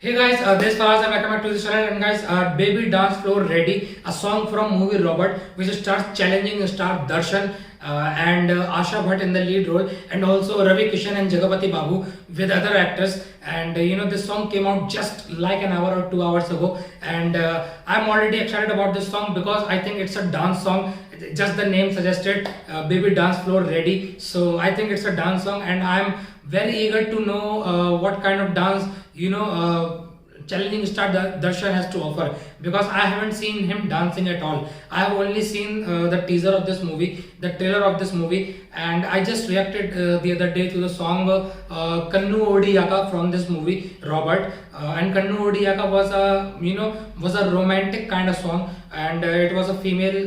Hey guys, this is Faraz and welcome back to this channel. And guys, Baby Dance Floor Ready, a song from movie Robert, which stars challenging star Darshan and Asha Bhatt in the lead role, and also Ravi Kishan and Jagapati Babu with other actors. And this song came out just like an hour or 2 hours ago, and I'm already excited about this song because I think it's a dance song. Just the name suggested, Baby Dance Floor Ready. So I think it's a dance song, and I'm very eager to know what kind of dance challenging star Darshan has to offer, because I haven't seen him dancing at all. I have only seen the teaser of this movie, the trailer of this movie, and I just reacted the other day to the song Kannu Odiyaka from this movie Robert. And Kannu Odiyaka was a romantic kind of song, and it was a female,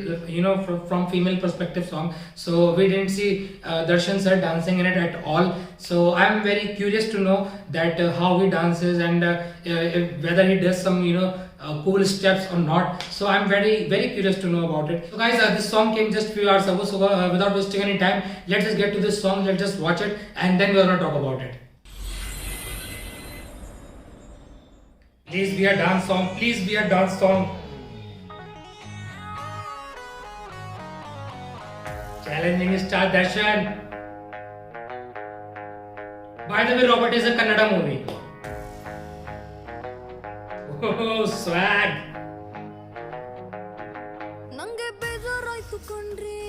from female perspective song. So we didn't see Darshan sir dancing in it at all. So I'm very curious to know that how he dances, and whether he does some cool steps or not. So I'm very curious to know about it. So guys, this song came just few hours ago. So without wasting any time, let's just get to this song. Let's just watch it, and then we're gonna talk about it. Please be a dance song. Please be a dance song. Challenging star Darshan. By the way, Robert is a Kannada movie. Oh, swag. ನಂಗೆ ಬೇಜಾರಾಯ್ತು ಕಣ್ರಿ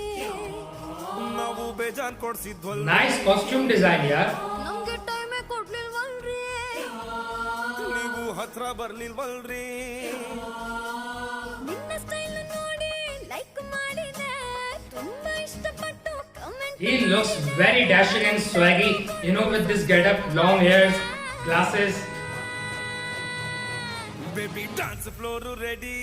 ನಾವು ಬೇಜಾನ್ ಕೊಡ್ಸಿದ್ವಲ್ಲ Nice costume design, yeah. ನಮ್ಗೆ ಟೈಮೇ ಕೊಡ್ಲಿಲ್ವಲ್ರಿ ನೀವು ಹತ್ರ ಬರ್ಲಿಲ್ವಲ್ರಿ ನಿನ್ನ ಸ್ಟೈಲ್ ನೋಡಿ ಲೈಕ್ ಮಾಡಿದೆ ತುಂಬಾ ಇಷ್ಟಪಟ್ಟು comment He looks very dashing and swaggy, with this getup, long hairs, glasses. Baby dance floor ready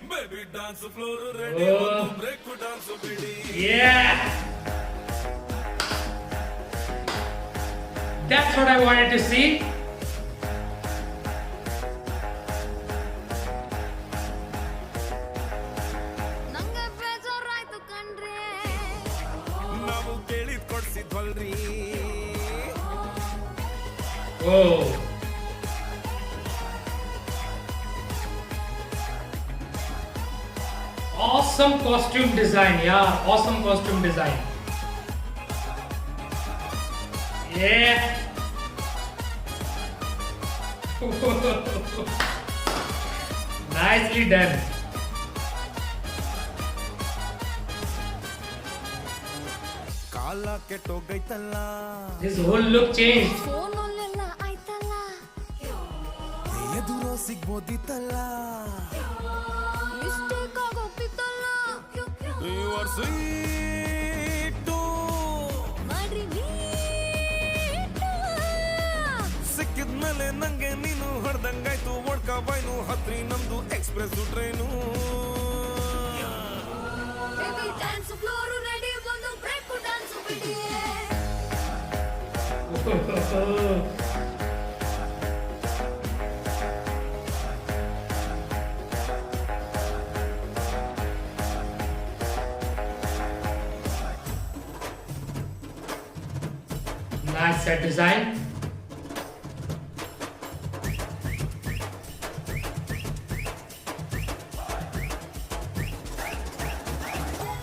baby dance floor ready Oh. ಒಂದು ಬ್ರೇಕ್ ಡಾನ್ಸ್ ಬಿಡಿ Yeah. That's what I wanted to see. ನಂಗೆ ಬೇಜಾರಾಯ್ತು ಕಣ್ರಿ ನಾವು ಕೇಳಿದ್ ಕೊಡ್ಸಿದ್ವಲ್ರಿ Oh. Awesome costume design, yeah. Awesome costume design. Yeah. Nicely done. ಕಾಲ ಕೆಟ್ಟೋಗೈತಲ್ಲ His whole look changed. ಫೋನಲ್ಲೆಲ್ಲ ಆಯ್ತಲ್ಲ ಎದುರೋ ಸಿಗ್ಬೋದಿತ್ತಲ್ಲ ಮಿಸ್ಟೇಕ್ ಆಗೋಗ್ತಿತ್ತಲ್ಲ ಯು ಆರ್ ಸ್ವೀಟ್ ಮಾಡ್ರಿ ಮೀಟು. ಸಿಕ್ಕಿದ್ಮೇಲೆ ನಂಗೆ ನೀನು ಹೊಡೆದಂಗಾಯ್ತು ಒಡ್ಕ ಬಾಯ್ನು ಹತ್ರಿ ನಮ್ದು express train baby dance floor ready ಒಂದು ಬ್ರೇಕ್ ಡ್ಯಾನ್ಸ್ ಬಿಡಿ Nice set design.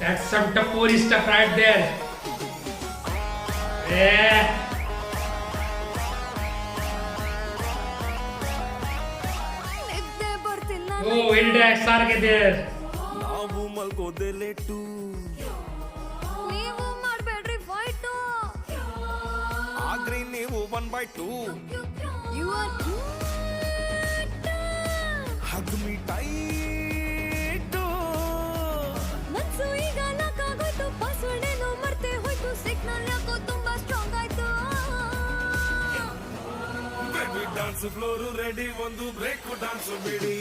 That's some tapori stuff right there. Yeah. ನಿದ್ದೆ ಬರ್ತಿಲ್ಲ Oh, Index Sarge there. ನಾವು ಮಲ್ಕೋದೆ ಲೇಟು ನೀವು ಮಾಡ್ಬೇಡ್ರಿ ಫೈಟು ಆಗ್ರಿ ನೀವು 1/2 you are hug me tight ಮನ್ಸು ಈಗ ನಾಕಾಗೋಯ್ತು ಪಾಸ್ವರ್ಡೇನೋ ಮರ್ತೆ ಹೋಯ್ತು ಸಿಗ್ನಲ್ ಯಾಕೋ ತುಂಬಾ ಸ್ಟ್ರಾಂಗ್ ಆಯ್ತು ಬೇಬಿ ಡಾನ್ಸ್ ಫ್ಲೋರ್ ರೆಡಿ ಒಂದು ಬ್ರೇಕ್ ಡಾನ್ಸ್ ಬಿಡಿ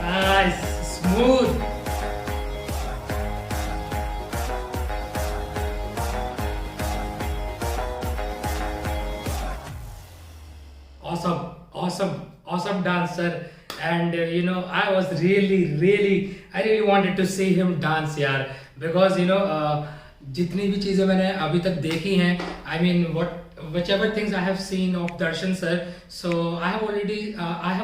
Nice, smooth. Awesome dancer. And I was I really wanted to see him dance, यार, because जितनी भी चीज़ें मैंने अभी तक देखी हैं, I mean, whichever things I have seen of Darshan sir, so I have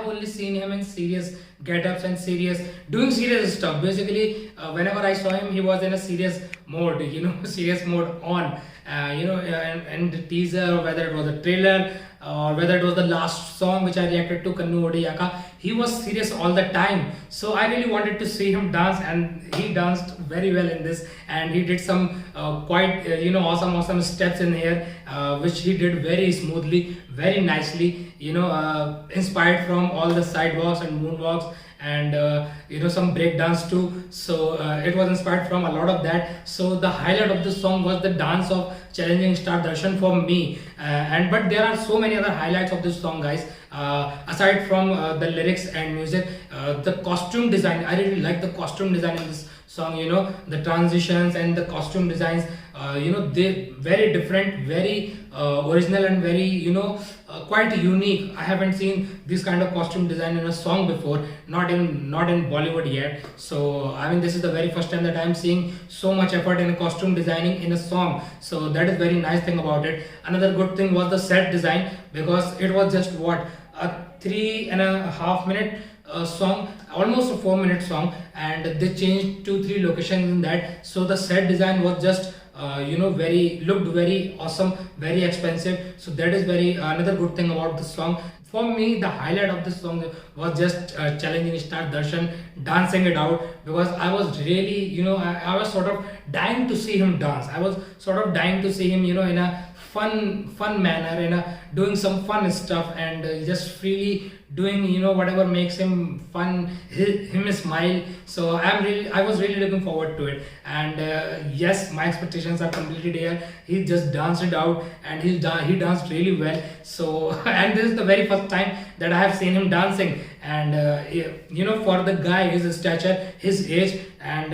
only seen him in serious get-ups and serious doing serious stuff. Basically, whenever I saw him, he was in a serious mode, serious mode on, and the teaser, or whether it was a trailer, or whether it was the last song which I reacted to, Kannu Odiyaka, he was serious all the time. So I really wanted to see him dance, and he danced very well in this, and he did some quite awesome steps in here, which he did very smoothly, very nicely, inspired from all the sidewalks and moonwalks, and some break dance too. So it was inspired from a lot of that. So the highlight of this song was the dance of challenging star Darshan for me, but there are so many other highlights of this song, guys. Aside from the lyrics and music, the costume design, I really like the costume design in this song. The transitions and the costume designs, they're very different, very original, and very quite unique. I haven't seen this kind of costume design in a song before, not in Bollywood yet. So I mean, this is the very first time that I'm seeing so much effort in costume designing in a song. So that is very nice thing about it. Another good thing was the set design, because it was just a 3.5 minute song, almost a 4-minute song, and they changed 2-3 locations in that. So the set design was just looked very awesome, very expensive. So that is very another good thing about the song. For me, the highlight of this song was just challenging star Darshan dancing it out, because I was really, I was sort of dying to see him dance. I was sort of dying to see him, in a fun manner, doing some fun stuff, and just freely doing whatever makes him fun, him smile. So I was really looking forward to it, and yes, my expectations are completely there. He just danced it out, and he danced really well. So and this is the very first time that I have seen him dancing, and for the guy, his stature, his age, and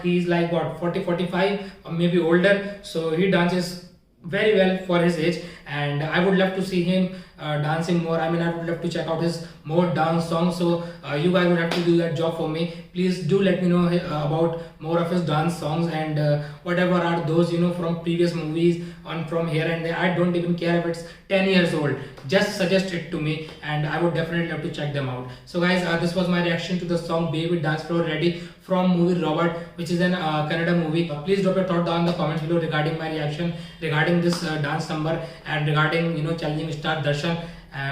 he's like 40, 45, or maybe older. So he dances very well for his age, and I would love to see him dancing more. I mean, I would love to check out his more dance songs. So you guys would have to do that job for me. Please do let me know about more of his dance songs, and whatever are those from previous movies on from here and there. I don't even care if it's 10 years old. Just suggest it to me, and I would definitely love to check them out. So guys, this was my reaction to the song Baby Dance Floor Ready from movie Robert, which is an Kannada movie. Please drop your thought down in the comments below regarding my reaction, regarding this dance number, and regarding challenging star Darshan.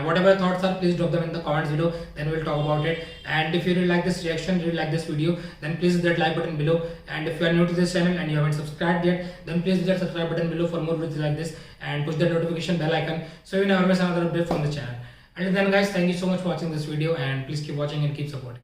Whatever thoughts are, please drop them in the comments below, then we'll talk about it. And if you really like this reaction, really like this video, then please hit that like button below. And if you are new to this channel and you haven't subscribed yet, then please hit that subscribe button below for more videos like this, and push the notification bell icon so you never miss another update from the channel. Until then guys, thank you so much for watching this video, and please keep watching and keep supporting.